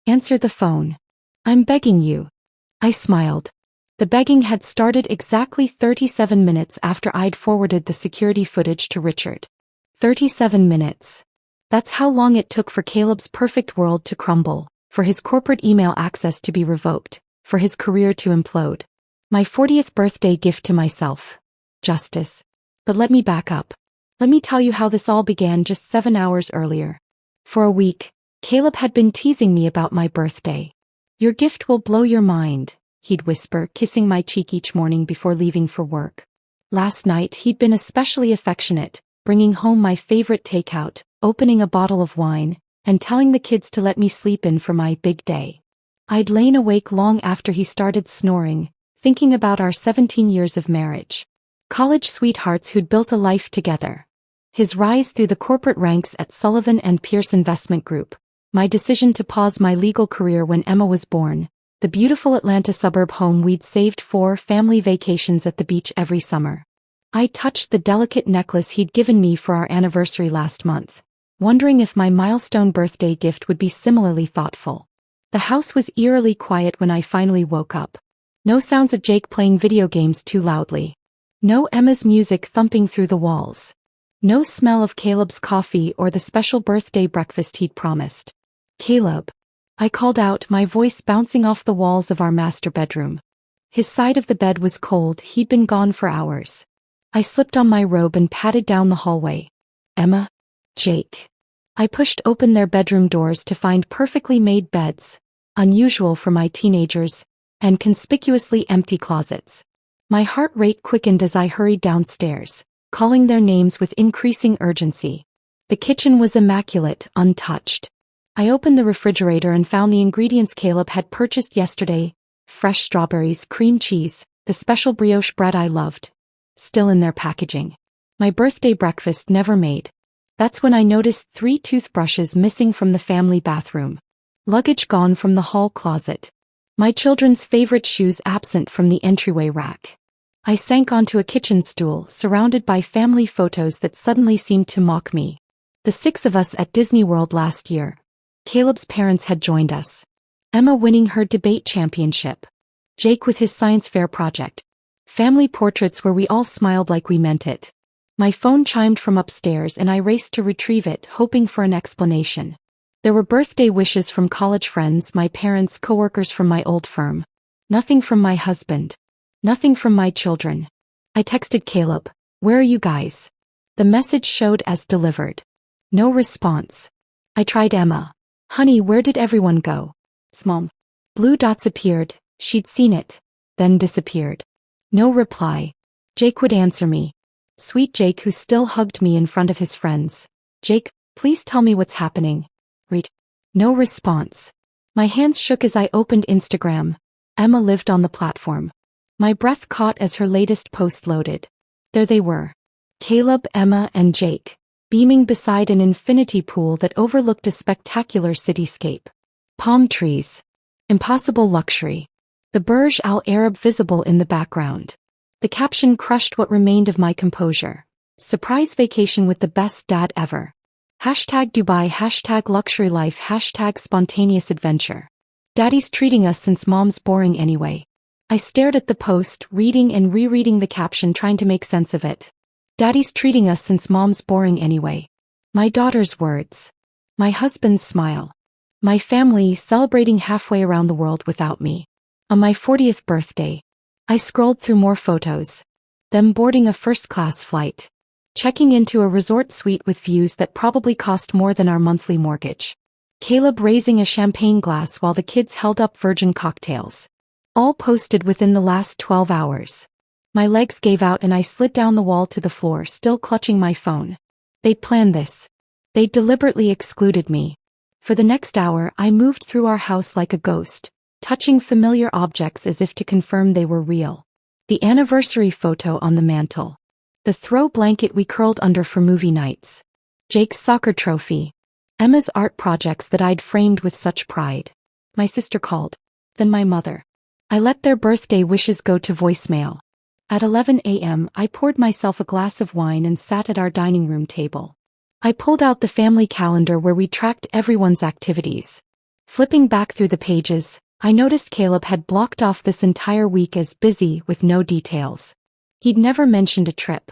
Answer the phone. I'm begging you. I smiled. The begging had started exactly 37 minutes after I'd forwarded the security footage to Richard. 37 minutes. That's how long it took for Caleb's perfect world to crumble, for his corporate email access to be revoked, for his career to implode. My 40th birthday gift to myself. Justice. But let me back up. Let me tell you how this all began just 7 hours earlier. For a week, Caleb had been teasing me about my birthday. Your gift will blow your mind, he'd whisper, kissing my cheek each morning before leaving for work. Last night he'd been especially affectionate, bringing home my favorite takeout, opening a bottle of wine, and telling the kids to let me sleep in for my big day. I'd lain awake long after he started snoring, thinking about our 17 years of marriage. College sweethearts who'd built a life together. His rise through the corporate ranks at Sullivan and Pierce Investment Group. My decision to pause my legal career when Emma was born. The beautiful Atlanta suburb home we'd saved for family vacations at the beach every summer. I touched the delicate necklace he'd given me for our anniversary last month, wondering if my milestone birthday gift would be similarly thoughtful. The house was eerily quiet when I finally woke up. No sounds of Jake playing video games too loudly. No Emma's music thumping through the walls. No smell of Caleb's coffee or the special birthday breakfast he'd promised. Caleb. I called out, my voice bouncing off the walls of our master bedroom. His side of the bed was cold, he'd been gone for hours. I slipped on my robe and padded down the hallway. Emma? Jake. I pushed open their bedroom doors to find perfectly made beds, unusual for my teenagers, and conspicuously empty closets. My heart rate quickened as I hurried downstairs, calling their names with increasing urgency. The kitchen was immaculate, untouched. I opened the refrigerator and found the ingredients Caleb had purchased yesterday: fresh strawberries, cream cheese, the special brioche bread I loved, still in their packaging. My birthday breakfast never made. That's when I noticed 3 toothbrushes missing from the family bathroom. Luggage gone from the hall closet. My children's favorite shoes absent from the entryway rack. I sank onto a kitchen stool, surrounded by family photos that suddenly seemed to mock me. The 6 of us at Disney World last year. Caleb's parents had joined us. Emma winning her debate championship. Jake with his science fair project. Family portraits where we all smiled like we meant it. My phone chimed from upstairs and I raced to retrieve it, hoping for an explanation. There were birthday wishes from college friends, my parents, coworkers from my old firm. Nothing from my husband. Nothing from my children. I texted Caleb, "Where are you guys?" The message showed as delivered. No response. I tried Emma. "Honey, where did everyone go?" Mom. Blue dots appeared, she'd seen it, then disappeared. No reply. Jake would answer me. Sweet Jake, who still hugged me in front of his friends. "Jake, please tell me what's happening." Read. No response. My hands shook as I opened Instagram. Emma lived on the platform. My breath caught as her latest post loaded. There they were. Caleb, Emma, and Jake, beaming beside an infinity pool that overlooked a spectacular cityscape. Palm trees. Impossible luxury. The Burj Al Arab visible in the background. The caption crushed what remained of my composure. Surprise vacation with the best dad ever. Hashtag Dubai, hashtag luxury life, hashtag spontaneous adventure. Daddy's treating us since mom's boring anyway. I stared at the post, reading and rereading the caption, trying to make sense of it. Daddy's treating us since mom's boring anyway. My daughter's words. My husband's smile. My family celebrating halfway around the world without me. On my 40th birthday. I scrolled through more photos. Them boarding a first-class flight. Checking into a resort suite with views that probably cost more than our monthly mortgage. Caleb raising a champagne glass while the kids held up virgin cocktails. All posted within the last 12 hours. My legs gave out and I slid down the wall to the floor, still clutching my phone. They'd planned this. They'd deliberately excluded me. For the next hour, I moved through our house like a ghost, touching familiar objects as if to confirm they were real. The anniversary photo on the mantle. The throw blanket we curled under for movie nights. Jake's soccer trophy. Emma's art projects that I'd framed with such pride. My sister called. Then my mother. I let their birthday wishes go to voicemail. At 11 a.m., I poured myself a glass of wine and sat at our dining room table. I pulled out the family calendar where we tracked everyone's activities. Flipping back through the pages, I noticed Caleb had blocked off this entire week as busy with no details. He'd never mentioned a trip.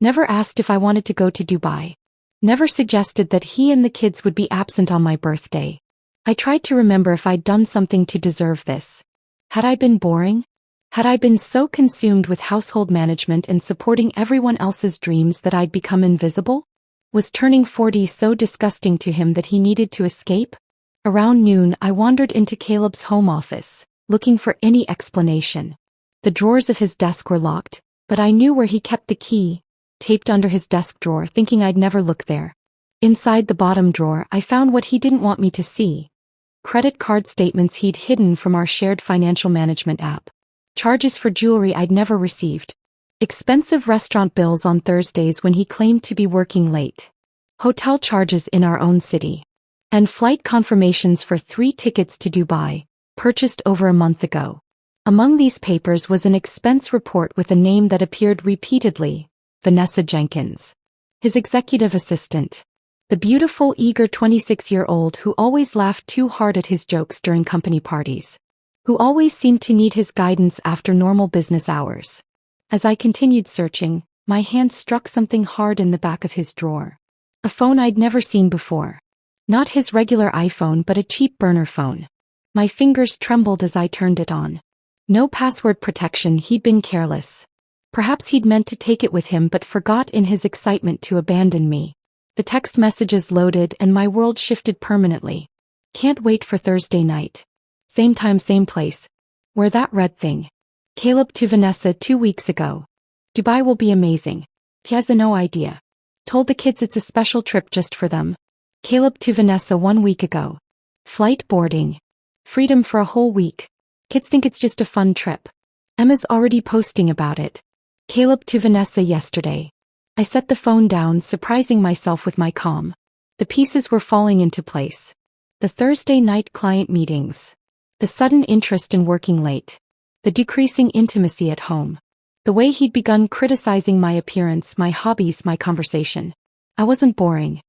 Never asked if I wanted to go to Dubai. Never suggested that he and the kids would be absent on my birthday. I tried to remember if I'd done something to deserve this. Had I been boring? Had I been so consumed with household management and supporting everyone else's dreams that I'd become invisible? Was turning 40 so disgusting to him that he needed to escape? Around noon, I wandered into Caleb's home office, looking for any explanation. The drawers of his desk were locked, but I knew where he kept the key, taped under his desk drawer, thinking I'd never look there. Inside the bottom drawer, I found what he didn't want me to see. Credit card statements he'd hidden from our shared financial management app. Charges for jewelry I'd never received. Expensive restaurant bills on Thursdays when he claimed to be working late. Hotel charges in our own city. And flight confirmations for 3 tickets to Dubai, purchased over a month ago. Among these papers was an expense report with a name that appeared repeatedly, Vanessa Jenkins. His executive assistant. The beautiful, eager 26-year-old who always laughed too hard at his jokes during company parties. Who always seemed to need his guidance after normal business hours. As I continued searching, my hand struck something hard in the back of his drawer. A phone I'd never seen before. Not his regular iPhone but a cheap burner phone. My fingers trembled as I turned it on. No password protection, he'd been careless. Perhaps he'd meant to take it with him but forgot in his excitement to abandon me. The text messages loaded and my world shifted permanently. Can't wait for Thursday night. Same time, same place. Wear that red thing. Caleb to Vanessa 2 weeks ago. Dubai will be amazing. He has no idea. Told the kids it's a special trip just for them. Caleb to Vanessa 1 week ago. Flight boarding. Freedom for a whole week. Kids think it's just a fun trip. Emma's already posting about it. Caleb to Vanessa yesterday. I set the phone down, surprising myself with my calm. The pieces were falling into place. The Thursday night client meetings. The sudden interest in working late. The decreasing intimacy at home. The way he'd begun criticizing my appearance, my hobbies, my conversation. I wasn't boring.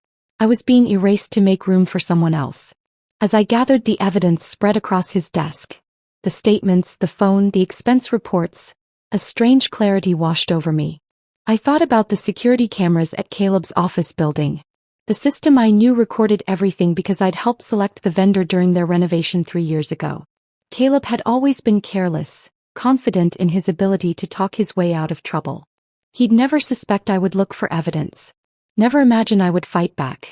I was being erased to make room for someone else. As I gathered the evidence spread across his desk, the statements, the phone, the expense reports, a strange clarity washed over me. I thought about the security cameras at Caleb's office building. The system I knew recorded everything because I'd helped select the vendor during their renovation 3 years ago. Caleb had always been careless, confident in his ability to talk his way out of trouble. He'd never suspect I would look for evidence. Never imagine I would fight back.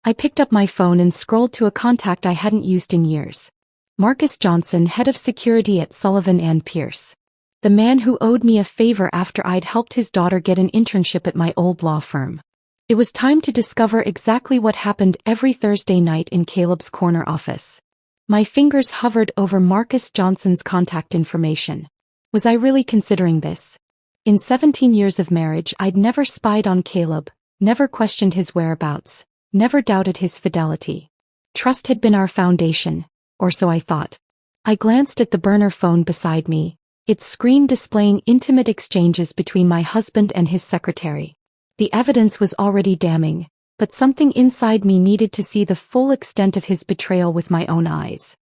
I picked up my phone and scrolled to a contact I hadn't used in years. Marcus Johnson, head of security at Sullivan and Pierce. The man who owed me a favor after I'd helped his daughter get an internship at my old law firm. It was time to discover exactly what happened every Thursday night in Caleb's corner office. My fingers hovered over Marcus Johnson's contact information. Was I really considering this? In 17 years of marriage, I'd never spied on Caleb, never questioned his whereabouts, never doubted his fidelity. Trust had been our foundation, or so I thought. I glanced at the burner phone beside me, its screen displaying intimate exchanges between my husband and his secretary. The evidence was already damning, but something inside me needed to see the full extent of his betrayal with my own eyes.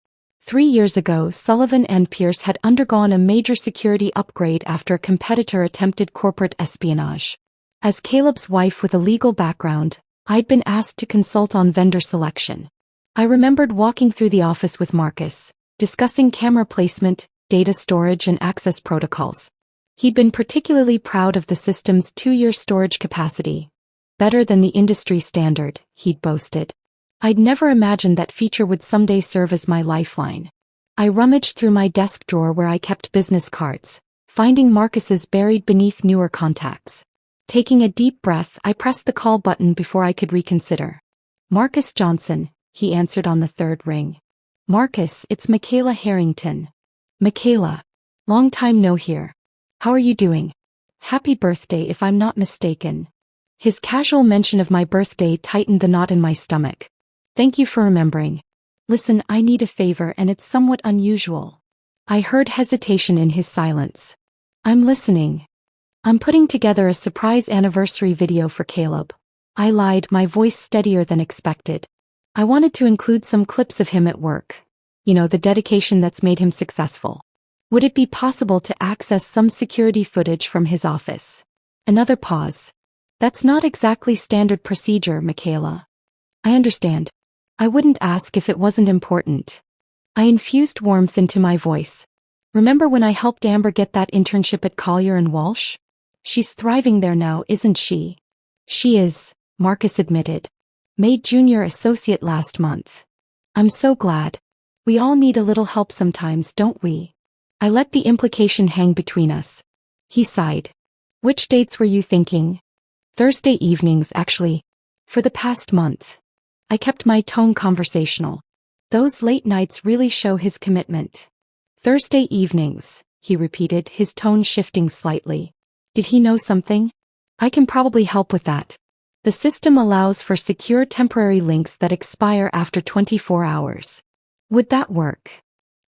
3 years ago, Sullivan and Pierce had undergone a major security upgrade after a competitor attempted corporate espionage. As Caleb's wife with a legal background, I'd been asked to consult on vendor selection. I remembered walking through the office with Marcus, discussing camera placement, data storage and access protocols. He'd been particularly proud of the system's 2-year storage capacity. Better than the industry standard, he'd boasted. I'd never imagined that feature would someday serve as my lifeline. I rummaged through my desk drawer where I kept business cards, finding Marcus's buried beneath newer contacts. Taking a deep breath, I pressed the call button before I could reconsider. Marcus Johnson, he answered on the 3rd ring. Marcus, it's Michaela Harrington. Michaela. Long time no hear. How are you doing? Happy birthday if I'm not mistaken. His casual mention of my birthday tightened the knot in my stomach. Thank you for remembering. Listen, I need a favor and it's somewhat unusual. I heard hesitation in his silence. I'm listening. I'm putting together a surprise anniversary video for Caleb. I lied, my voice steadier than expected. I wanted to include some clips of him at work, The dedication that's made him successful. Would it be possible to access some security footage from his office? Another pause. That's not exactly standard procedure, Michaela. I understand. I wouldn't ask if it wasn't important. I infused warmth into my voice. Remember when I helped Amber get that internship at Collier and Walsh? She's thriving there now, isn't she? She is, Marcus admitted. Made junior associate last month. I'm so glad. We all need a little help sometimes, don't we? I let the implication hang between us. He sighed. Which dates were you thinking? Thursday evenings, actually. For the past month. I kept my tone conversational. Those late nights really show his commitment. Thursday evenings, he repeated, his tone shifting slightly. Did he know something? I can probably help with that. The system allows for secure temporary links that expire after 24 hours. Would that work?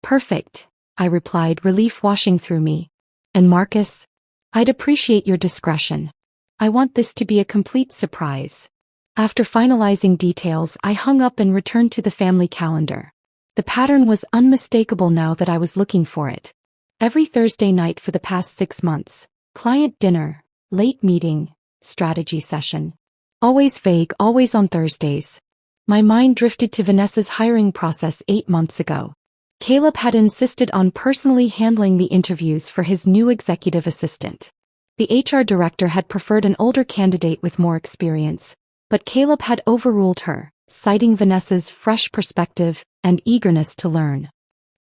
Perfect, I replied, relief washing through me. And Marcus? I'd appreciate your discretion. I want this to be a complete surprise. After finalizing details, I hung up and returned to the family calendar. The pattern was unmistakable now that I was looking for it. Every Thursday night for the past 6 months. Client dinner, late meeting, strategy session. Always vague, always on Thursdays. My mind drifted to Vanessa's hiring process 8 months ago. Caleb had insisted on personally handling the interviews for his new executive assistant. The HR director had preferred an older candidate with more experience, but Caleb had overruled her, citing Vanessa's fresh perspective and eagerness to learn.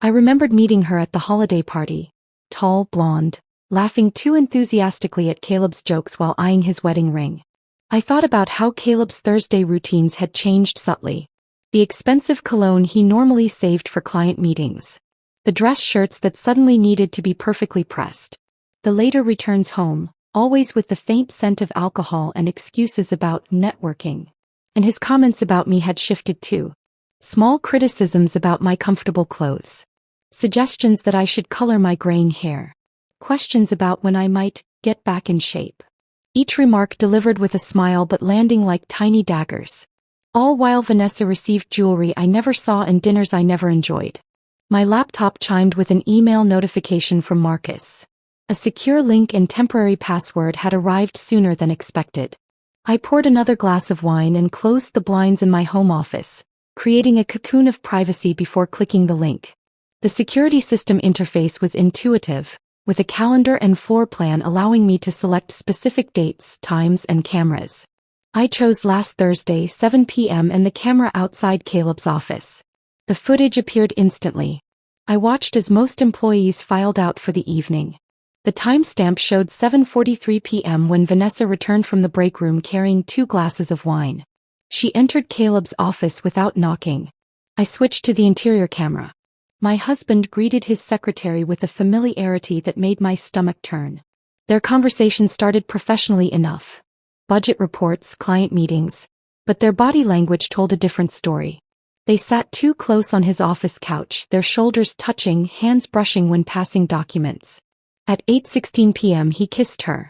I remembered meeting her at the holiday party. Tall, blonde, laughing too enthusiastically at Caleb's jokes while eyeing his wedding ring. I thought about how Caleb's Thursday routines had changed subtly. The expensive cologne he normally saved for client meetings. The dress shirts that suddenly needed to be perfectly pressed. The later returns home, always with the faint scent of alcohol and excuses about networking. And his comments about me had shifted too. Small criticisms about my comfortable clothes. Suggestions that I should color my graying hair. Questions about when I might get back in shape. Each remark delivered with a smile but landing like tiny daggers. All while Vanessa received jewelry I never saw and dinners I never enjoyed. My laptop chimed with an email notification from Marcus. A secure link and temporary password had arrived sooner than expected. I poured another glass of wine and closed the blinds in my home office, creating a cocoon of privacy before clicking the link. The security system interface was intuitive, with a calendar and floor plan allowing me to select specific dates, times, and cameras. I chose last Thursday, 7 p.m. and the camera outside Caleb's office. The footage appeared instantly. I watched as most employees filed out for the evening. The timestamp showed 7:43 p.m. when Vanessa returned from the break room carrying 2 glasses of wine. She entered Caleb's office without knocking. I switched to the interior camera. My husband greeted his secretary with a familiarity that made my stomach turn. Their conversation started professionally enough. Budget reports, client meetings. But their body language told a different story. They sat too close on his office couch, their shoulders touching, hands brushing when passing documents. At 8:16 p.m. he kissed her.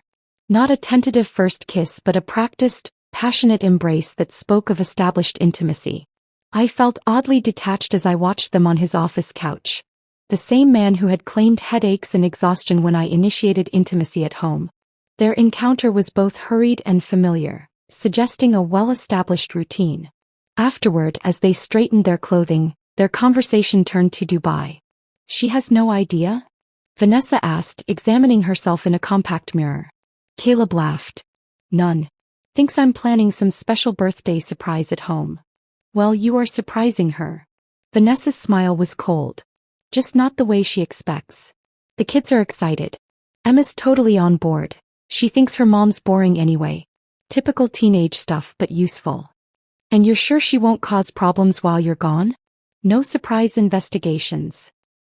Not a tentative first kiss but a practiced, passionate embrace that spoke of established intimacy. I felt oddly detached as I watched them on his office couch. The same man who had claimed headaches and exhaustion when I initiated intimacy at home. Their encounter was both hurried and familiar, suggesting a well-established routine. Afterward, as they straightened their clothing, their conversation turned to Dubai. She has no idea? Vanessa asked, examining herself in a compact mirror. Caleb laughed. None. Thinks I'm planning some special birthday surprise at home. Well, you are surprising her. Vanessa's smile was cold. Just not the way she expects. The kids are excited. Emma's totally on board. She thinks her mom's boring anyway. Typical teenage stuff but useful. And you're sure she won't cause problems while you're gone? No surprise investigations.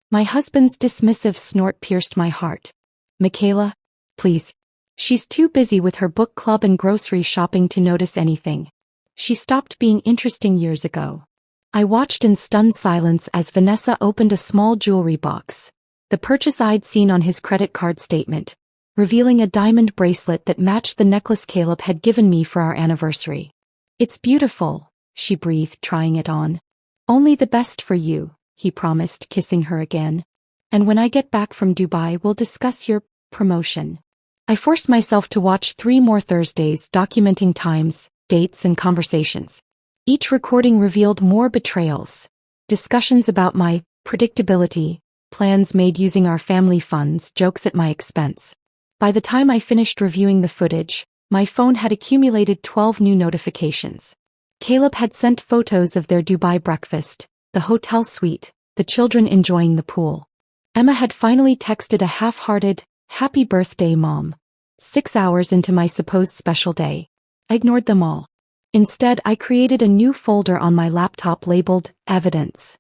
My husband's dismissive snort pierced my heart. Michaela, please. She's too busy with her book club and grocery shopping to notice anything. She stopped being interesting years ago. I watched in stunned silence as Vanessa opened a small jewelry box. The purchase I'd seen on his credit card statement, revealing a diamond bracelet that matched the necklace Caleb had given me for our anniversary. It's beautiful, she breathed, trying it on. Only the best for you, he promised, kissing her again. And when I get back from Dubai, we'll discuss your promotion. I forced myself to watch 3 more Thursdays documenting times, dates, and conversations. Each recording revealed more betrayals. Discussions about my predictability, plans made using our family funds, jokes at my expense. By the time I finished reviewing the footage, my phone had accumulated 12 new notifications. Caleb had sent photos of their Dubai breakfast, the hotel suite, the children enjoying the pool. Emma had finally texted a half-hearted, "Happy birthday, Mom," 6 hours into my supposed special day. I ignored them all. Instead, I created a new folder on my laptop labeled Evidence.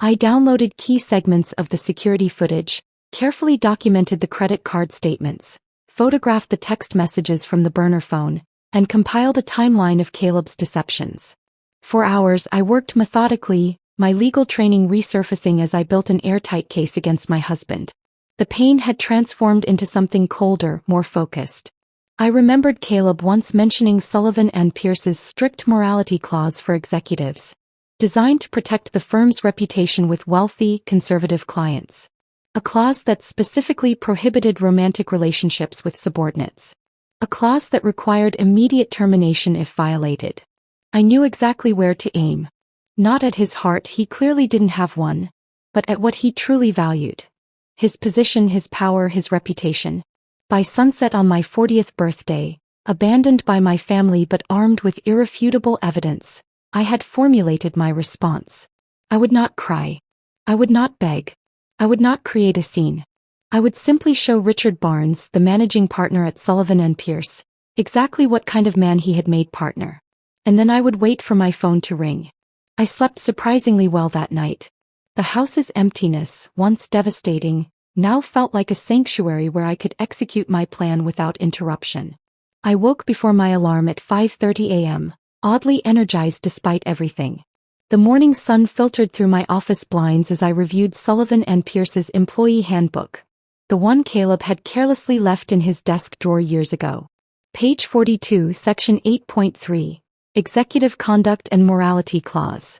I downloaded key segments of the security footage, carefully documented the credit card statements, photographed the text messages from the burner phone, and compiled a timeline of Caleb's deceptions. For hours I worked methodically, my legal training resurfacing as I built an airtight case against my husband. The pain had transformed into something colder, more focused. I remembered Caleb once mentioning Sullivan and Pearce's strict morality clause for executives, designed to protect the firm's reputation with wealthy, conservative clients. A clause that specifically prohibited romantic relationships with subordinates. A clause that required immediate termination if violated. I knew exactly where to aim. Not at his heart, he clearly didn't have one, but at what he truly valued. His position, his power, his reputation. By sunset on my 40th birthday, abandoned by my family but armed with irrefutable evidence, I had formulated my response. I would not cry. I would not beg. I would not create a scene. I would simply show Richard Barnes, the managing partner at Sullivan and Pearce, exactly what kind of man he had made partner. And then I would wait for my phone to ring. I slept surprisingly well that night. The house's emptiness, once devastating, now felt like a sanctuary where I could execute my plan without interruption. I woke before my alarm at 5:30 a.m., oddly energized despite everything. The morning sun filtered through my office blinds as I reviewed Sullivan and Pearce's employee handbook, the one Caleb had carelessly left in his desk drawer years ago. Page 42, Section 8.3, Executive Conduct and Morality Clause.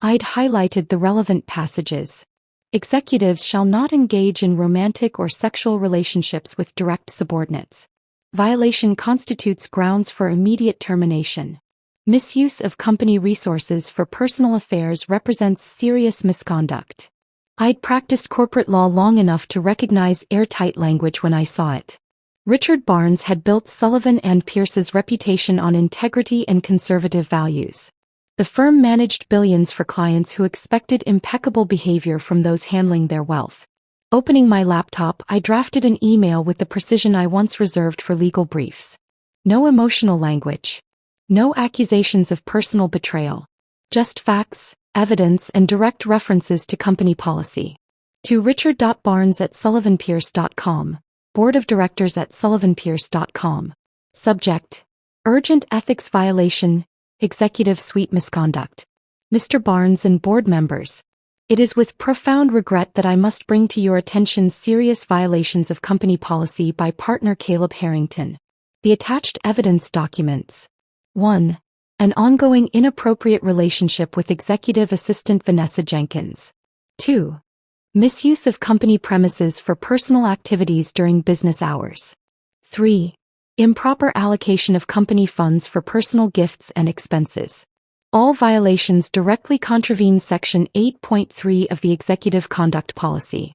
I'd highlighted the relevant passages. Executives shall not engage in romantic or sexual relationships with direct subordinates. Violation constitutes grounds for immediate termination. Misuse of company resources for personal affairs represents serious misconduct. I'd practiced corporate law long enough to recognize airtight language when I saw it. Richard Barnes had built Sullivan and Pearce's reputation on integrity and conservative values. The firm managed billions for clients who expected impeccable behavior from those handling their wealth. Opening my laptop, I drafted an email with the precision I once reserved for legal briefs. No emotional language. No accusations of personal betrayal. Just facts, evidence, and direct references to company policy. To richard.barnes@sullivanpearce.com, Board of Directors at sullivanpearce.com. Subject: Urgent ethics violation, executive suite misconduct. Mr. Barnes and board members, it is with profound regret that I must bring to your attention serious violations of company policy by partner Caleb Harrington. The attached evidence documents. 1. An ongoing inappropriate relationship with executive assistant Vanessa Jenkins. 2. Misuse of company premises for personal activities during business hours. 3. Improper allocation of company funds for personal gifts and expenses. All violations directly contravene Section 8.3 of the Executive Conduct Policy.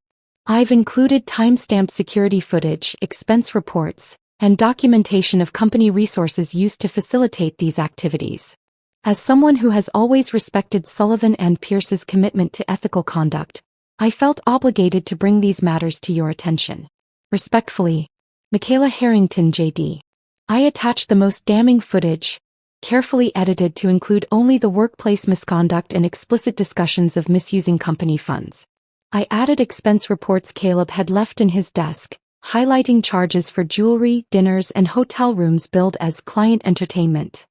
I've included timestamped security footage, expense reports, and documentation of company resources used to facilitate these activities. As someone who has always respected Sullivan and Pearce's commitment to ethical conduct, I felt obligated to bring these matters to your attention. Respectfully, Michaela Harrington, JD. I attached the most damning footage, carefully edited to include only the workplace misconduct and explicit discussions of misusing company funds. I added expense reports Caleb had left in his desk, highlighting charges for jewelry, dinners, and hotel rooms billed as client entertainment.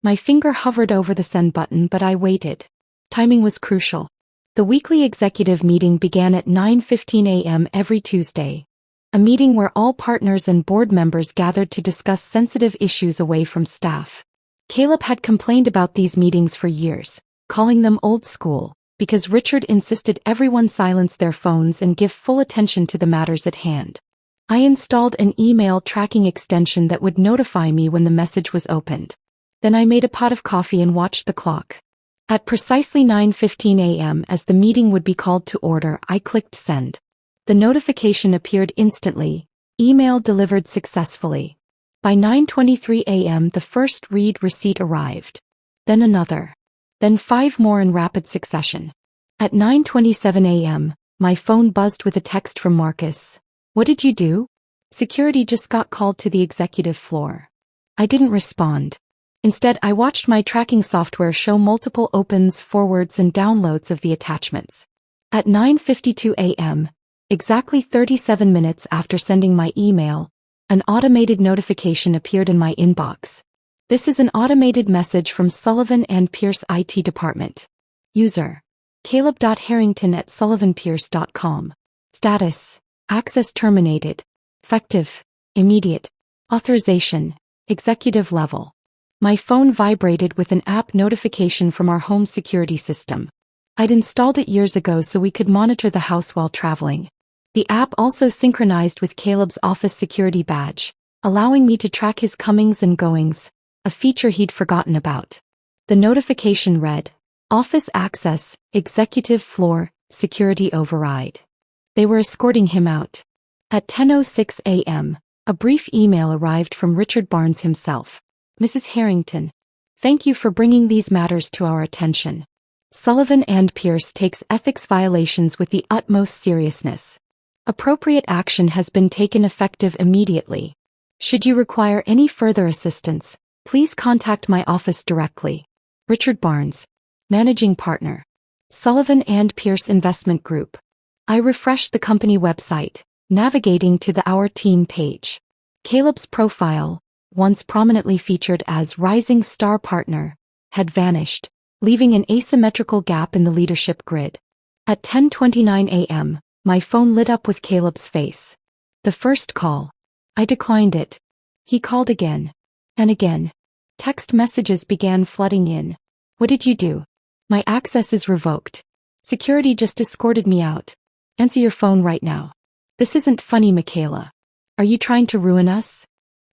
My finger hovered over the send button, but I waited. Timing was crucial. The weekly executive meeting began at 9:15 a.m. every Tuesday. A meeting where all partners and board members gathered to discuss sensitive issues away from staff. Caleb had complained about these meetings for years, calling them old school. because Richard insisted everyone silence their phones and give full attention to the matters at hand. I installed an email tracking extension that would notify me when the message was opened. Then I made a pot of coffee and watched the clock. At precisely 9:15 a.m., as the meeting would be called to order, I clicked send. The notification appeared instantly. Email delivered successfully. By 9:23 a.m. the first read receipt arrived. Then another. Then 5 more in rapid succession. At 9:27 a.m., my phone buzzed with a text from Marcus. "What did you do?" "Security just got called to the executive floor." I didn't respond. Instead, I watched my tracking software show multiple opens, forwards, and downloads of the attachments. At 9:52 a.m., exactly 37 minutes after sending my email, an automated notification appeared in my inbox. This is an automated message from Sullivan and Pierce IT department. User: caleb.harrington@sullivanpierce.com. Status: access terminated. Effective: immediate. Authorization: executive level. My phone vibrated with an app notification from our home security system. I'd installed it years ago so we could monitor the house while traveling. The app also synchronized with Caleb's office security badge, allowing me to track his comings and goings, a feature he'd forgotten about. The notification read, "Office access, executive floor, security override." They were escorting him out. At 10:06 a.m., a brief email arrived from Richard Barnes himself. "Mrs. Harrington, thank you for bringing these matters to our attention. Sullivan and Pierce takes ethics violations with the utmost seriousness. Appropriate action has been taken effective immediately. Should you require any further assistance, please contact my office directly. Richard Barnes, Managing Partner, Sullivan and Pierce Investment Group." I refreshed the company website, navigating to the Our Team page. Caleb's profile, once prominently featured as Rising Star Partner, had vanished, leaving an asymmetrical gap in the leadership grid. At 10:29 a.m., my phone lit up with Caleb's face. The first call. I declined it. He called again. And again. Text messages began flooding in. "What did you do? My access is revoked. Security just escorted me out. Answer your phone right now. This isn't funny, Michaela. Are you trying to ruin us?"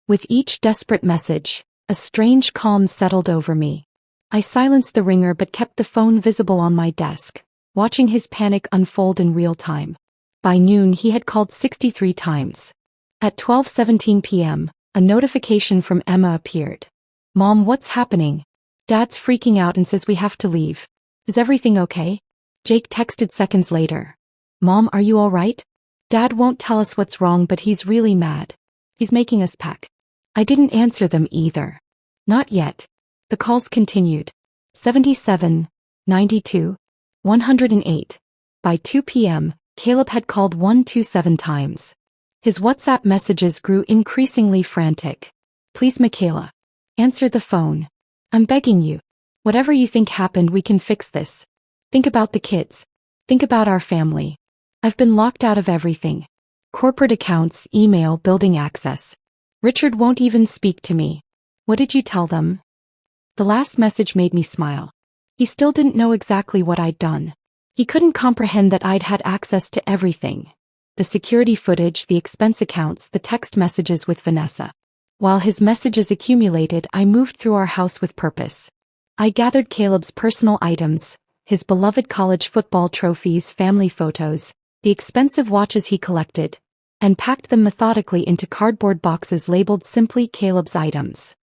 With each desperate message, a strange calm settled over me. I silenced the ringer but kept the phone visible on my desk, watching his panic unfold in real time. By noon he had called 63 times. At 12:17 p.m., a notification from Emma appeared. "Mom, what's happening? Dad's freaking out and says we have to leave. Is everything okay?" Jake texted seconds later. "Mom, are you all right? Dad won't tell us what's wrong but he's really mad. He's making us pack." I didn't answer them either. Not yet. The calls continued. 77, 92, 108. By 2 p.m., Caleb had called 127 times. His WhatsApp messages grew increasingly frantic. "Please, Michaela. Answer the phone. I'm begging you. Whatever you think happened, we can fix this. Think about the kids. Think about our family. I've been locked out of everything. Corporate accounts, email, building access. Richard won't even speak to me. What did you tell them?" The last message made me smile. He still didn't know exactly what I'd done. He couldn't comprehend that I'd had access to everything. The security footage, the expense accounts, the text messages with Vanessa. While his messages accumulated, I moved through our house with purpose. I gathered Caleb's personal items, his beloved college football trophies, family photos, the expensive watches he collected, and packed them methodically into cardboard boxes labeled simply Caleb's items.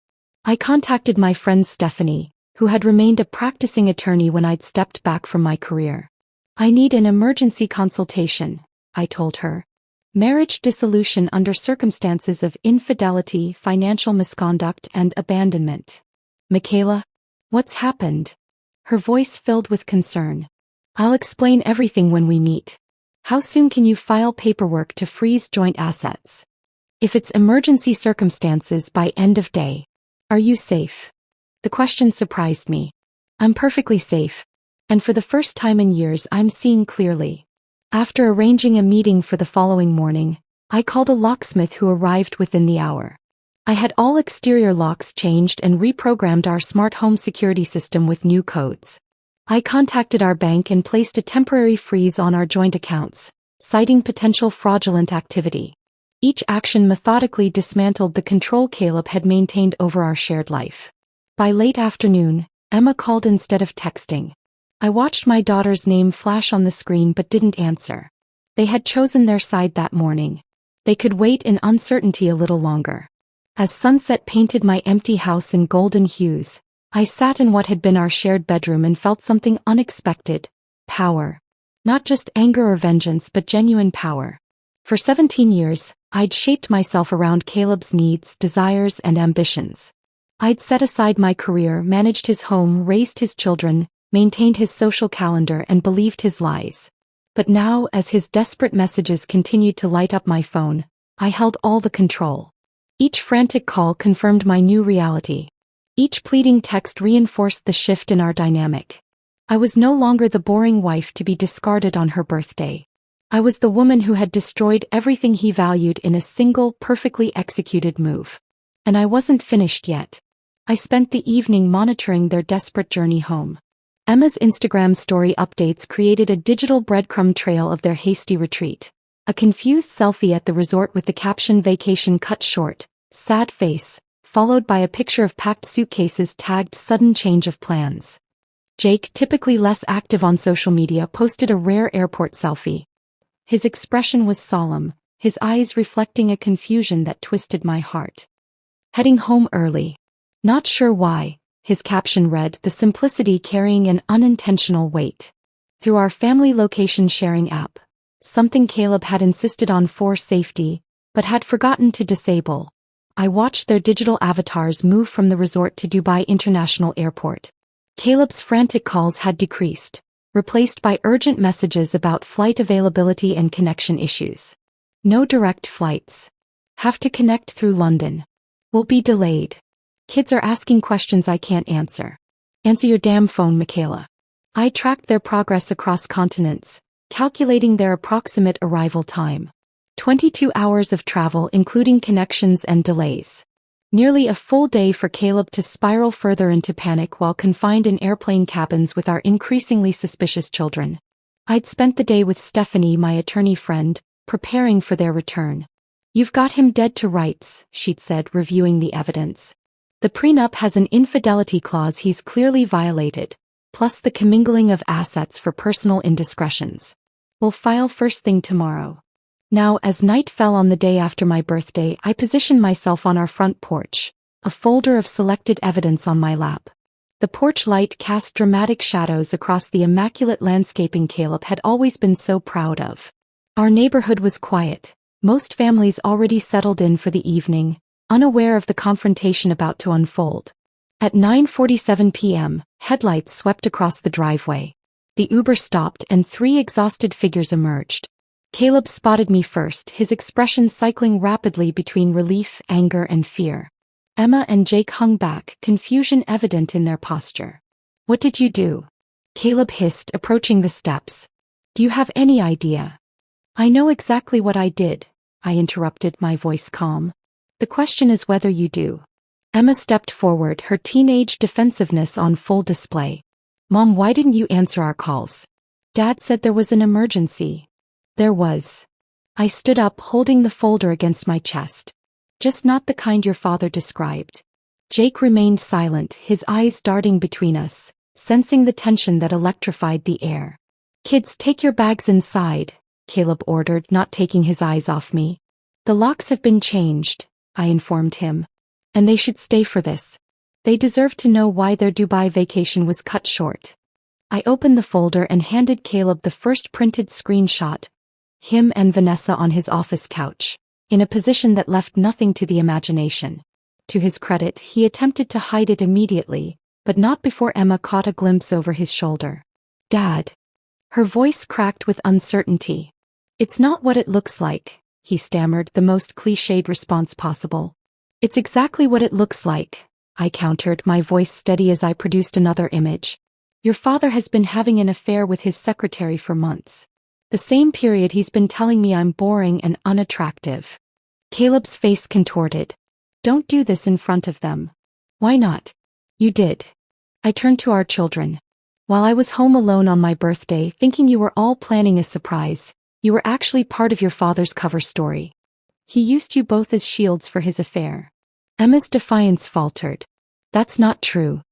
I contacted my friend Stephanie, who had remained a practicing attorney when I'd stepped back from my career. "I need an emergency consultation," I told her. "Marriage dissolution under circumstances of infidelity, financial misconduct, and abandonment." "Michaela, what's happened?" Her voice filled with concern. "I'll explain everything when we meet. How soon can you file paperwork to freeze joint assets? If it's emergency circumstances, by end of day. Are you safe?" The question surprised me. I'm perfectly safe. And for the first time in years, I'm seeing clearly. After arranging a meeting for the following morning, I called a locksmith who arrived within the hour. I had all exterior locks changed and reprogrammed our smart home security system with new codes. I contacted our bank and placed a temporary freeze on our joint accounts, citing potential fraudulent activity. Each action methodically dismantled the control Caleb had maintained over our shared life. By late afternoon, Emma called instead of texting. I watched my daughter's name flash on the screen but didn't answer. They had chosen their side that morning. They could wait in uncertainty a little longer. As sunset painted my empty house in golden hues, I sat in what had been our shared bedroom and felt something unexpected. Power. Not just anger or vengeance but genuine power. For 17 years, I'd shaped myself around Caleb's needs, desires, and ambitions. I'd set aside my career, managed his home, raised his children, maintained his social calendar, and believed his lies. But now, as his desperate messages continued to light up my phone, I held all the control. Each frantic call confirmed my new reality. Each pleading text reinforced the shift in our dynamic. I was no longer the boring wife to be discarded on her birthday. I was the woman who had destroyed everything he valued in a single, perfectly executed move. And I wasn't finished yet. I spent the evening monitoring their desperate journey home. Emma's Instagram story updates created a digital breadcrumb trail of their hasty retreat. A confused selfie at the resort with the caption "Vacation cut short, sad face," followed by a picture of packed suitcases tagged "sudden change of plans." Jake, typically less active on social media, posted a rare airport selfie. His expression was solemn, his eyes reflecting a confusion that twisted my heart. Heading home early. Not sure why, his caption read, the simplicity carrying an unintentional weight. Through our family location sharing app. Something Caleb had insisted on for safety, but had forgotten to disable. I watched their digital avatars move from the resort to Dubai International Airport. Caleb's frantic calls had decreased, replaced by urgent messages about flight availability and connection issues. No direct flights. Have to connect through London. Will be delayed. Kids are asking questions I can't answer. Answer your damn phone, Michaela. I tracked their progress across continents, calculating their approximate arrival time. 22 hours of travel including connections and delays. Nearly a full day for Caleb to spiral further into panic while confined in airplane cabins with our increasingly suspicious children. I'd spent the day with Stephanie, my attorney friend, preparing for their return. You've got him dead to rights, she'd said, reviewing the evidence. The prenup has an infidelity clause he's clearly violated, plus the commingling of assets for personal indiscretions. We'll file first thing tomorrow. Now, as night fell on the day after my birthday, I positioned myself on our front porch, a folder of selected evidence on my lap. The porch light cast dramatic shadows across the immaculate landscaping Caleb had always been so proud of. Our neighborhood was quiet, most families already settled in for the evening, unaware of the confrontation about to unfold. At 9:47 p.m., headlights swept across the driveway. The Uber stopped and 3 exhausted figures emerged. Caleb spotted me first, his expression cycling rapidly between relief, anger, and fear. Emma and Jake hung back, confusion evident in their posture. What did you do? Caleb hissed, approaching the steps. Do you have any idea? I know exactly what I did, I interrupted, my voice calm. The question is whether you do. Emma stepped forward, her teenage defensiveness on full display. Mom, why didn't you answer our calls? Dad said there was an emergency. There was. I stood up, holding the folder against my chest. Just not the kind your father described. Jake remained silent, his eyes darting between us, sensing the tension that electrified the air. Kids, take your bags inside, Caleb ordered, not taking his eyes off me. The locks have been changed, I informed him. And they should stay for this. They deserve to know why their Dubai vacation was cut short. I opened the folder and handed Caleb the first printed screenshot. Him and Vanessa on his office couch, in a position that left nothing to the imagination. To his credit, he attempted to hide it immediately, but not before Emma caught a glimpse over his shoulder. Dad. Her voice cracked with uncertainty. It's not what it looks like, he stammered, the most cliched response possible. It's exactly what it looks like, I countered, my voice steady as I produced another image. Your father has been having an affair with his secretary for months. The same period he's been telling me I'm boring and unattractive. Caleb's face contorted. Don't do this in front of them. Why not? You did. I turned to our children. While I was home alone on my birthday thinking you were all planning a surprise, you were actually part of your father's cover story. He used you both as shields for his affair. Emma's defiance faltered. That's not true.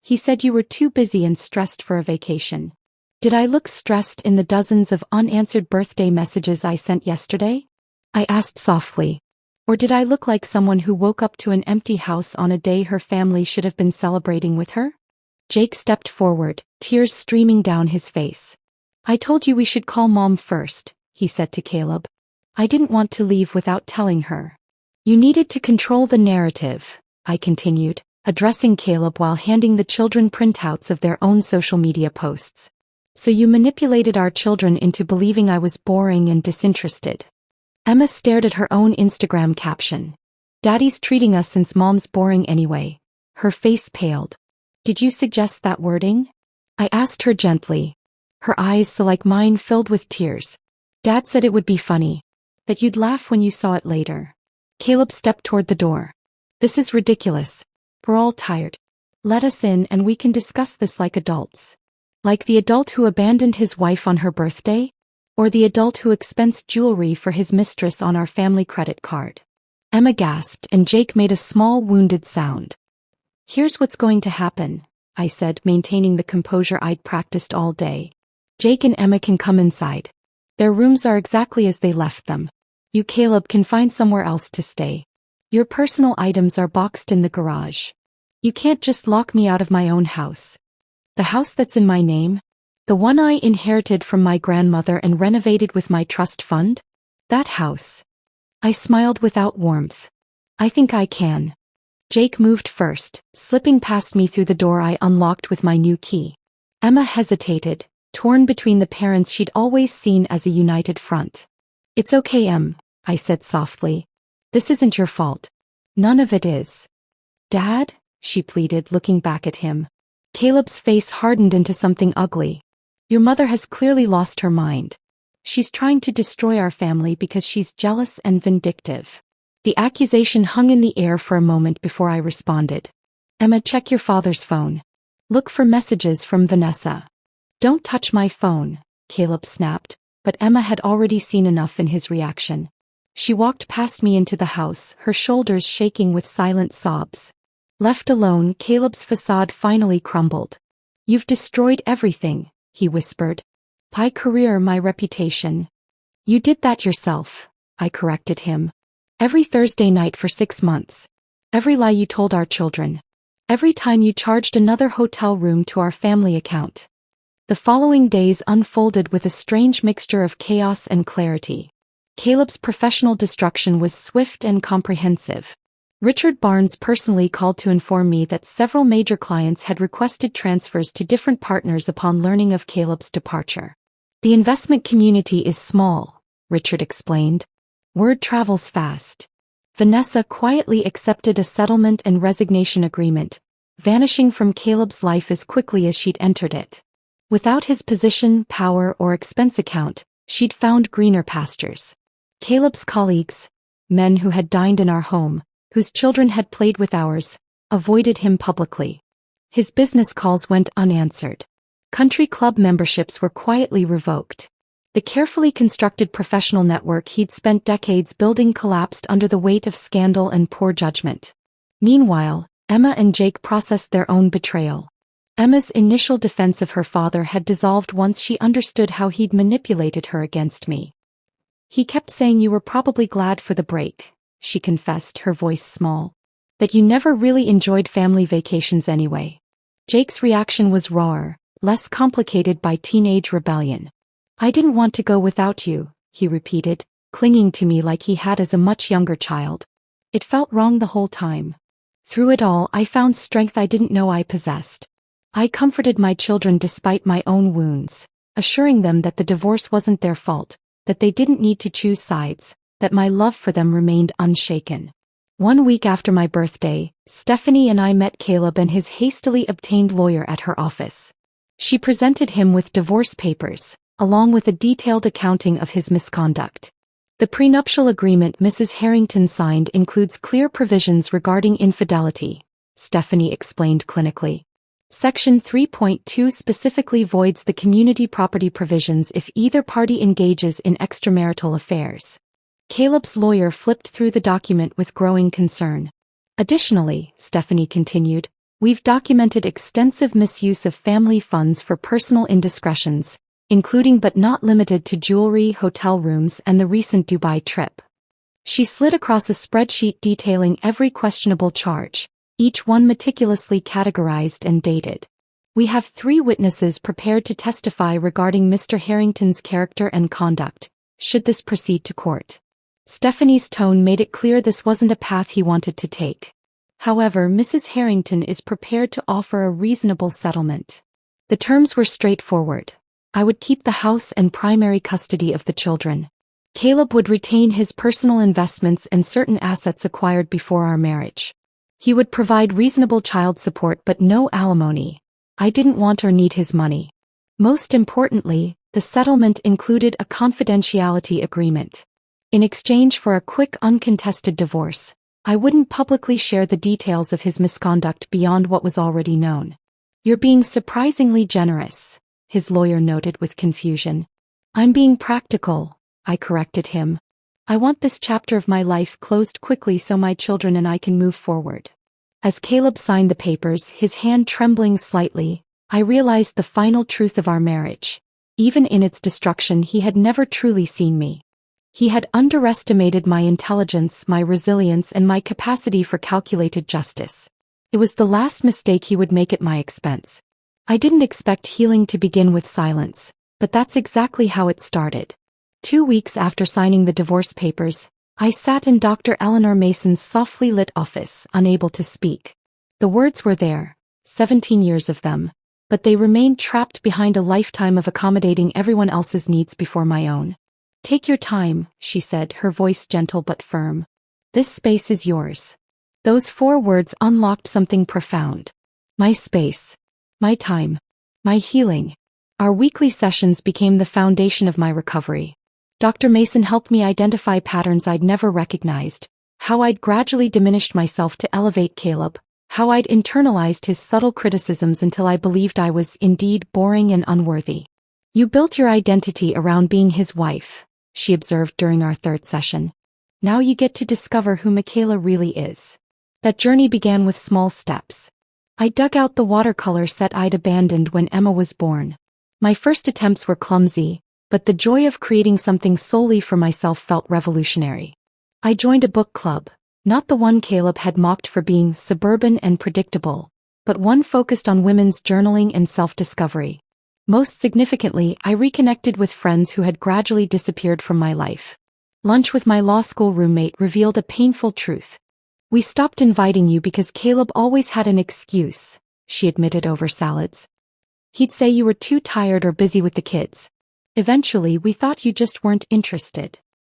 He said you were too busy and stressed for a vacation. Did I look stressed in the dozens of unanswered birthday messages I sent yesterday? I asked softly. Or did I look like someone who woke up to an empty house on a day her family should have been celebrating with her? Jake stepped forward, tears streaming down his face. I told you we should call Mom first, he said to Caleb. I didn't want to leave without telling her. You needed to control the narrative, I continued, addressing Caleb while handing the children printouts of their own social media posts. So you manipulated our children into believing I was boring and disinterested. Emma stared at her own Instagram caption. Daddy's treating us since Mom's boring anyway. Her face paled. Did you suggest that wording? I asked her gently. Her eyes so like mine filled with tears. Dad said it would be funny. That you'd laugh when you saw it later. Caleb stepped toward the door. This is ridiculous. We're all tired. Let us in and we can discuss this like adults. Like the adult who abandoned his wife on her birthday? Or the adult who expensed jewelry for his mistress on our family credit card? Emma gasped and Jake made a small wounded sound. Here's what's going to happen, I said, maintaining the composure I'd practiced all day. Jake and Emma can come inside. Their rooms are exactly as they left them. You, Caleb, can find somewhere else to stay. Your personal items are boxed in the garage. You can't just lock me out of my own house. The house that's in my name? The one I inherited from my grandmother and renovated with my trust fund? That house. I smiled without warmth. I think I can. Jake moved first, slipping past me through the door I unlocked with my new key. Emma hesitated, torn between the parents she'd always seen as a united front. It's okay, Em, I said softly. This isn't your fault. None of it is. Dad? She pleaded, looking back at him. Caleb's face hardened into something ugly. Your mother has clearly lost her mind. She's trying to destroy our family because she's jealous and vindictive. The accusation hung in the air for a moment before I responded. Emma, check your father's phone. Look for messages from Vanessa. Don't touch my phone, Caleb snapped, but Emma had already seen enough in his reaction. She walked past me into the house, her shoulders shaking with silent sobs. Left alone, Caleb's facade finally crumbled. You've destroyed everything, he whispered. My career, my reputation. You did that yourself, I corrected him. Every Thursday night for 6 months. Every lie you told our children. Every time you charged another hotel room to our family account. The following days unfolded with a strange mixture of chaos and clarity. Caleb's professional destruction was swift and comprehensive. Richard Barnes personally called to inform me that several major clients had requested transfers to different partners upon learning of Caleb's departure. The investment community is small, Richard explained. Word travels fast. Vanessa quietly accepted a settlement and resignation agreement, vanishing from Caleb's life as quickly as she'd entered it. Without his position, power, or expense account, she'd found greener pastures. Caleb's colleagues, men who had dined in our home, whose children had played with ours, avoided him publicly. His business calls went unanswered. Country club memberships were quietly revoked. The carefully constructed professional network he'd spent decades building collapsed under the weight of scandal and poor judgment. Meanwhile, Emma and Jake processed their own betrayal. Emma's initial defense of her father had dissolved once she understood how he'd manipulated her against me. He kept saying you were probably glad for the break, she confessed, her voice small. That you never really enjoyed family vacations anyway. Jake's reaction was rawer, less complicated by teenage rebellion. I didn't want to go without you, he repeated, clinging to me like he had as a much younger child. It felt wrong the whole time. Through it all, I found strength I didn't know I possessed. I comforted my children despite my own wounds, assuring them that the divorce wasn't their fault, that they didn't need to choose sides, that my love for them remained unshaken. 1 week after my birthday, Stephanie and I met Caleb and his hastily obtained lawyer at her office. She presented him with divorce papers, along with a detailed accounting of his misconduct. The prenuptial agreement Mrs. Harrington signed includes clear provisions regarding infidelity, Stephanie explained clinically. Section 3.2 specifically voids the community property provisions if either party engages in extramarital affairs. Caleb's lawyer flipped through the document with growing concern. Additionally, Stephanie continued, we've documented extensive misuse of family funds for personal indiscretions, including but not limited to jewelry, hotel rooms, and the recent Dubai trip. She slid across a spreadsheet detailing every questionable charge, each one meticulously categorized and dated. We have 3 witnesses prepared to testify regarding Mr. Harrington's character and conduct, should this proceed to court. Stephanie's tone made it clear this wasn't a path he wanted to take. However, Mrs. Harrington is prepared to offer a reasonable settlement. The terms were straightforward. I would keep the house and primary custody of the children. Caleb would retain his personal investments and certain assets acquired before our marriage. He would provide reasonable child support but no alimony. I didn't want or need his money. Most importantly, the settlement included a confidentiality agreement. In exchange for a quick uncontested divorce, I wouldn't publicly share the details of his misconduct beyond what was already known. You're being surprisingly generous, his lawyer noted with confusion. I'm being practical, I corrected him. I want this chapter of my life closed quickly so my children and I can move forward. As Caleb signed the papers, his hand trembling slightly, I realized the final truth of our marriage. Even in its destruction, he had never truly seen me. He had underestimated my intelligence, my resilience, and my capacity for calculated justice. It was the last mistake he would make at my expense. I didn't expect healing to begin with silence, but that's exactly how it started. 2 weeks after signing the divorce papers, I sat in Dr. Eleanor Mason's softly lit office, unable to speak. The words were there, 17 years of them, but they remained trapped behind a lifetime of accommodating everyone else's needs before my own. Take your time, she said, her voice gentle but firm. This space is yours. Those 4 words unlocked something profound. My space. My time. My healing. Our weekly sessions became the foundation of my recovery. Dr. Mason helped me identify patterns I'd never recognized, how I'd gradually diminished myself to elevate Caleb, how I'd internalized his subtle criticisms until I believed I was indeed boring and unworthy. You built your identity around being his wife, she observed during our 3rd session. Now you get to discover who Michaela really is. That journey began with small steps. I dug out the watercolor set I'd abandoned when Emma was born. My first attempts were clumsy, but the joy of creating something solely for myself felt revolutionary. I joined a book club, not the one Caleb had mocked for being suburban and predictable, but one focused on women's journaling and self-discovery. Most significantly, I reconnected with friends who had gradually disappeared from my life. Lunch with my law school roommate revealed a painful truth. We stopped inviting you because Caleb always had an excuse, she admitted over salads. He'd say you were too tired or busy with the kids. Eventually, we thought you just weren't interested.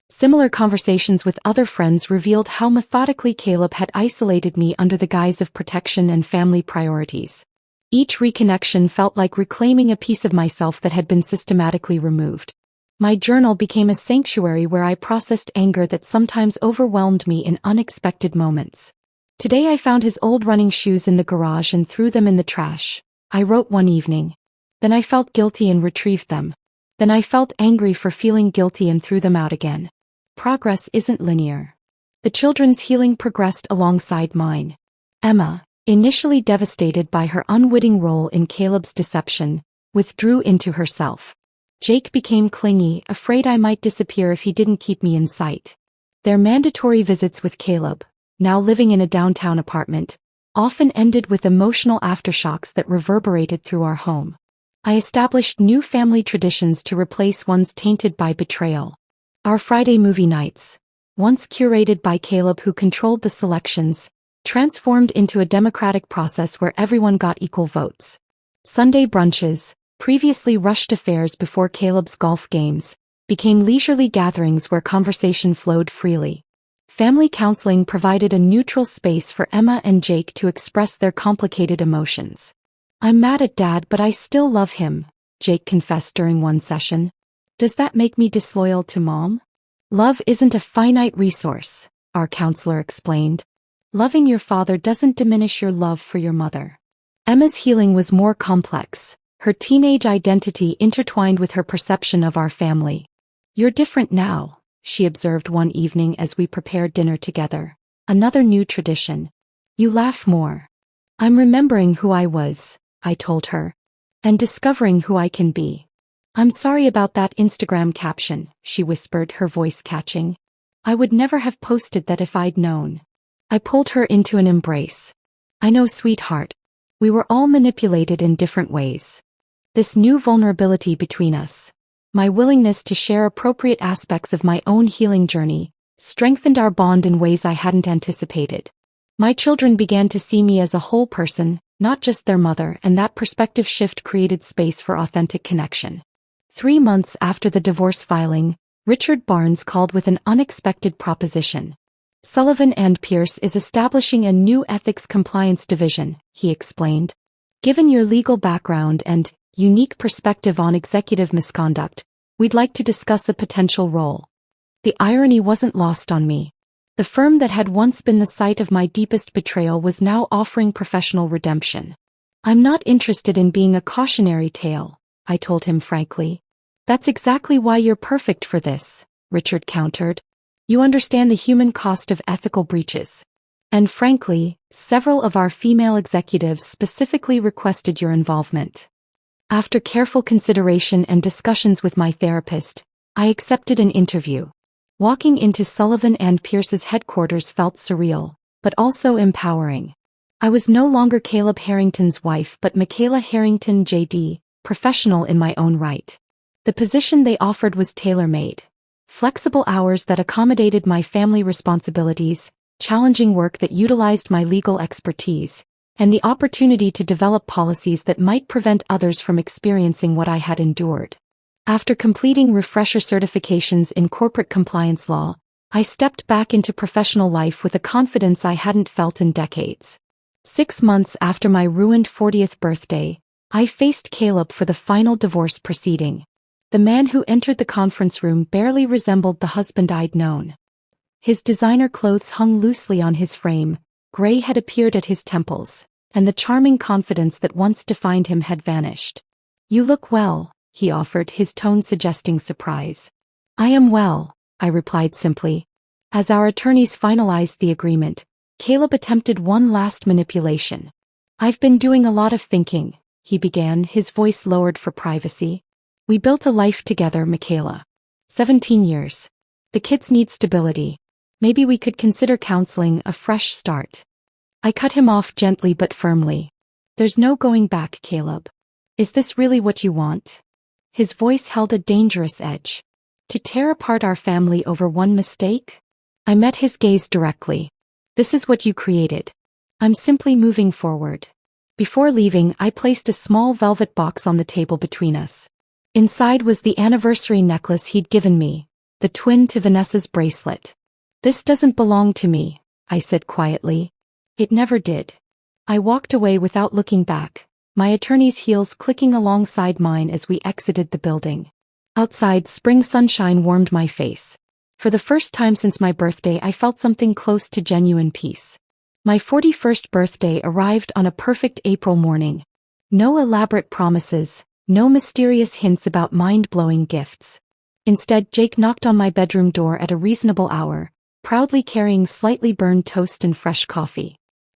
Similar conversations with other friends revealed how methodically Caleb had isolated me under the guise of protection and family priorities. Each reconnection felt like reclaiming a piece of myself that had been systematically removed. My journal became a sanctuary where I processed anger that sometimes overwhelmed me in unexpected moments. Today I found his old running shoes in the garage and threw them in the trash. I wrote one evening. Then I felt guilty and retrieved them. Then I felt angry for feeling guilty and threw them out again. Progress isn't linear. The children's healing progressed alongside mine. Emma, initially devastated by her unwitting role in Caleb's deception, withdrew into herself. Jake became clingy, afraid I might disappear if he didn't keep me in sight. Their mandatory visits with Caleb, now living in a downtown apartment, often ended with emotional aftershocks that reverberated through our home. I established new family traditions to replace ones tainted by betrayal. Our Friday movie nights, once curated by Caleb who controlled the selections, transformed into a democratic process where everyone got equal votes. Sunday brunches, previously rushed affairs before Caleb's golf games, became leisurely gatherings where conversation flowed freely. Family counseling provided a neutral space for Emma and Jake to express their complicated emotions. I'm mad at Dad, but I still love him, Jake confessed during one session. Does that make me disloyal to Mom? Love isn't a finite resource, our counselor explained. Loving your father doesn't diminish your love for your mother. Emma's healing was more complex, her teenage identity intertwined with her perception of our family. "You're different now," she observed one evening as we prepared dinner together. "Another new tradition. You laugh more." "I'm remembering who I was," I told her, "and discovering who I can be." "I'm sorry about that Instagram caption," she whispered, her voice catching. "I would never have posted that if I'd known." I pulled her into an embrace. "I know, sweetheart. We were all manipulated in different ways. This new vulnerability between us, my willingness to share appropriate aspects of my own healing journey, strengthened our bond in ways I hadn't anticipated. My children began to see me as a whole person, not just their mother, and that perspective shift created space for authentic connection. 3 months after the divorce filing, Richard Barnes called with an unexpected proposition. "Sullivan and Pierce is establishing a new ethics compliance division," he explained. "Given your legal background and unique perspective on executive misconduct, we'd like to discuss a potential role." The irony wasn't lost on me. The firm that had once been the site of my deepest betrayal was now offering professional redemption. "I'm not interested in being a cautionary tale," I told him frankly. "That's exactly why you're perfect for this," Richard countered. "You understand the human cost of ethical breaches. And frankly, several of our female executives specifically requested your involvement." After careful consideration and discussions with my therapist, I accepted an interview. Walking into Sullivan and Pierce's headquarters felt surreal, but also empowering. I was no longer Caleb Harrington's wife but Michaela Harrington JD, professional in my own right. The position they offered was tailor-made. Flexible hours that accommodated my family responsibilities, challenging work that utilized my legal expertise, and the opportunity to develop policies that might prevent others from experiencing what I had endured. After completing refresher certifications in corporate compliance law, I stepped back into professional life with a confidence I hadn't felt in decades. 6 months after my ruined 40th birthday, I faced Caleb for the final divorce proceeding. The man who entered the conference room barely resembled the husband I'd known. His designer clothes hung loosely on his frame, gray had appeared at his temples, and the charming confidence that once defined him had vanished. "You look well," he offered, his tone suggesting surprise. "I am well," I replied simply. As our attorneys finalized the agreement, Caleb attempted one last manipulation. "I've been doing a lot of thinking," he began, his voice lowered for privacy. "We built a life together, Michaela. 17 years. The kids need stability. Maybe we could consider counseling, a fresh start." I cut him off gently but firmly. "There's no going back, Caleb. Is this really what you want?" His voice held a dangerous edge. "To tear apart our family over one mistake?" I met his gaze directly. "This is what you created. I'm simply moving forward." Before leaving, I placed a small velvet box on the table between us. Inside was the anniversary necklace he'd given me, the twin to Vanessa's bracelet. "This doesn't belong to me," I said quietly. "It never did." I walked away without looking back, my attorney's heels clicking alongside mine as we exited the building. Outside, spring sunshine warmed my face. For the first time since my birthday, I felt something close to genuine peace. My 41st birthday arrived on a perfect April morning. No elaborate promises, no mysterious hints about mind-blowing gifts. Instead, Jake knocked on my bedroom door at a reasonable hour, proudly carrying slightly burned toast and fresh coffee.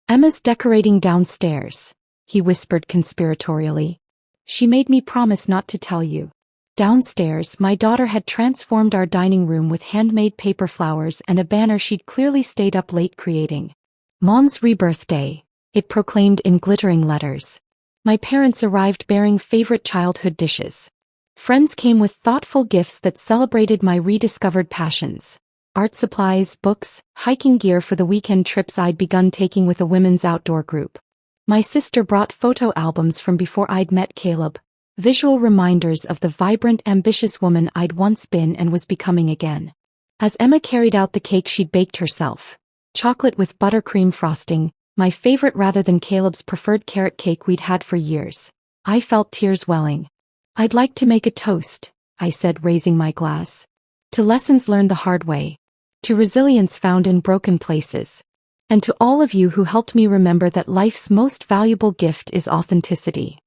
"Emma's decorating downstairs," he whispered conspiratorially. "She made me promise not to tell you." Downstairs, my daughter had transformed our dining room with handmade paper flowers and a banner she'd clearly stayed up late creating. "Mom's rebirth day," it proclaimed in glittering letters. My parents arrived bearing favorite childhood dishes. Friends came with thoughtful gifts that celebrated my rediscovered passions. Art supplies, books, hiking gear for the weekend trips I'd begun taking with a women's outdoor group. My sister brought photo albums from before I'd met Caleb, visual reminders of the vibrant, ambitious woman I'd once been and was becoming again. As Emma carried out the cake she'd baked herself, chocolate with buttercream frosting, my favorite rather than Caleb's preferred carrot cake we'd had for years, I felt tears welling. "I'd like to make a toast," I said, raising my glass. "To lessons learned the hard way. To resilience found in broken places. And to all of you who helped me remember that life's most valuable gift is authenticity.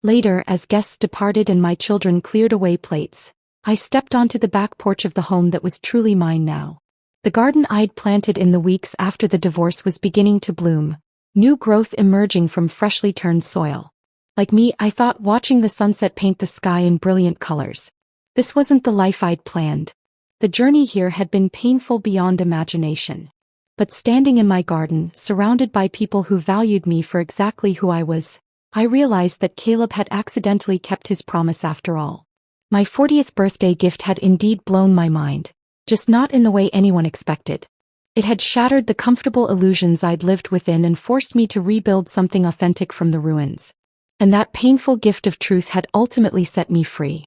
Later, as guests departed and my children cleared away plates, I stepped onto the back porch of the home that was truly mine now. The garden I'd planted in the weeks after the divorce was beginning to bloom, new growth emerging from freshly turned soil. Like me, I thought watching the sunset paint the sky in brilliant colors. This wasn't the life I'd planned. The journey here had been painful beyond imagination. But standing in my garden, surrounded by people who valued me for exactly who I was, I realized that Caleb had accidentally kept his promise after all. My 40th birthday gift had indeed blown my mind, just not in the way anyone expected. It had shattered the comfortable illusions I'd lived within and forced me to rebuild something authentic from the ruins. And that painful gift of truth had ultimately set me free.